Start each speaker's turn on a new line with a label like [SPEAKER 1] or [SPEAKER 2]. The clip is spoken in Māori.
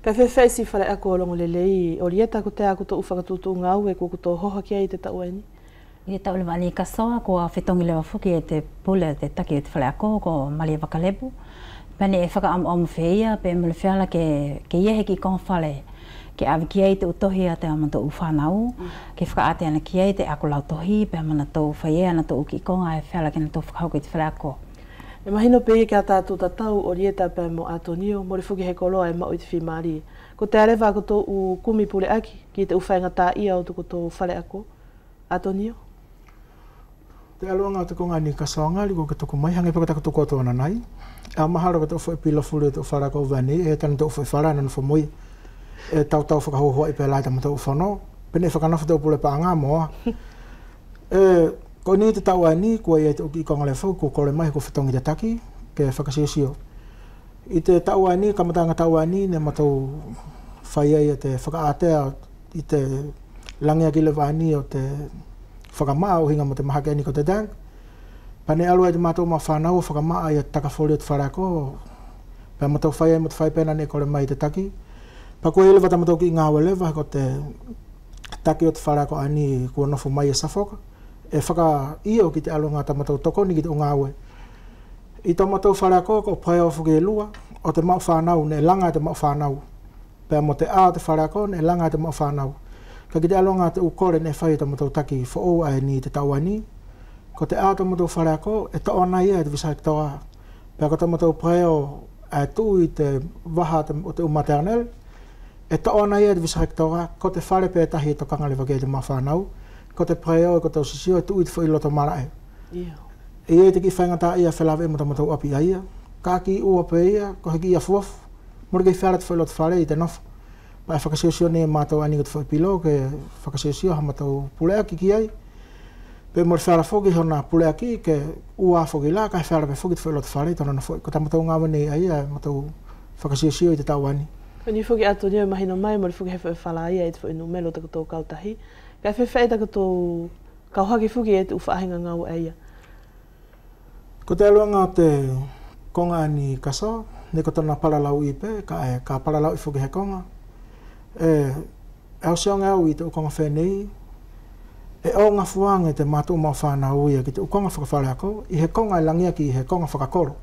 [SPEAKER 1] Ka whewhai si whare ako alongo lelei, o rieta ko te ako to uwhakatutu ngau e ko to hoha kia I te tauani?
[SPEAKER 2] I te tau lewa ni kasoa ko a whetongi lewa whuki e te pule te taki e te whare ako ko Malaefoou. Pane e whakaamu whia pe mele whiala ke iehe ki kong whale. Ke awi ki ei te utohi a te amanto uwhanau. Ke whakaate ana ki ei te ako lau tohi pe amana tau whaie ana tau ki konga e whiala ke na tau whakahau ki te whare ako.
[SPEAKER 1] E mahino pe kia tātou tatau o rieta pe mo atonio, mori whuki he koloa e mau I te whimari. Ko te arewa ko tō u kumi pule aki, ki te uwhainga tā ia o tuko tō whare ako, atonio?
[SPEAKER 3] Te aluanga o te konga ni kasoanga, liko ke tuku mai, hangi pakataka tuku ato ana nai. A mahara ka tō whai pila furu e tō whare ako vani, e tana tō whai whara ana wha moi. E tau whakahohoa I pe lai tama tō whano, pene whakanafu tō pule pa ngā moa. Ko ni te tauani, kua I te uki ko Malaefoou, ko kore mai ko whetongi te taki, ke whakasiosio. I te tauani, kamatanga tauani, ne matau whaiei e te whakaatea I te langia ki le vani o te whakamaa o hinga mo te mahake ani ko te dang. Pane alua I te mātou ma whanau, whakamaa I a takawhori o te whare ako, pa matau whaiei mo te whaipena ne kore mai te taki. Pa koe elewa ta matau ki ngā welewa, ko te taki o te whare ako ani kua nofo mai e safoka. E whaka iyo ki te alunga ta matau tokoni ki te ungawe. I tō matau whare ako ko pai o whuke lua o te mau whanau, ne langa te mau whanau. Pea mo te a te whare ako, ne langa te mau whanau. Ka ki te alunga te ukore ne whai ta matau taki who ai ni te tauani. Ko te a te matau whare ako, e ta ona ia e te visai toa. Pea ko te matau pai o ai tu I te waha o te umaternel. E ta ona ia e te visai toa, ko te whare pe tahi e tokanga le wake te mau whanau. Ko te praeo e ko tau sisio e tui te whai loto marae. E e te ki whaingata ia whelawe e matau api a ia. Ka ki ua pe ia, ko heki ia fuafu. Mora kei whara te whai loto whare I te nofu. Pa e whakasiosio ne mātou ani ko te whai pilo, ke whakasiosio ha matau puleaki ki ai. Pe mora whara whoki hona puleaki, ke ua whoki la, ka e whara pe whoki te whai loto whare, tona na whoki. Ko ta matau ngā wane a ia, matau whakasiosio I te tauani.
[SPEAKER 1] Ko ni whoki ato nio mahino mai, mora whoki he whai whala ia I te whai numelo tako tō kautahi. Ka whewhai tako tō kauhaki whuki e te uwhaahinga ngau e ia.
[SPEAKER 3] Ko te aluanga o te konga ni kaso, ne ko tona paralau I pe, ka paralau I whuki he konga. Au seonga au I te ukonga whenei, e o ngā fuanga te mātou mau whanau ia ki te ukonga whakawhare ako, I he konga e langia ki he konga whakakoro.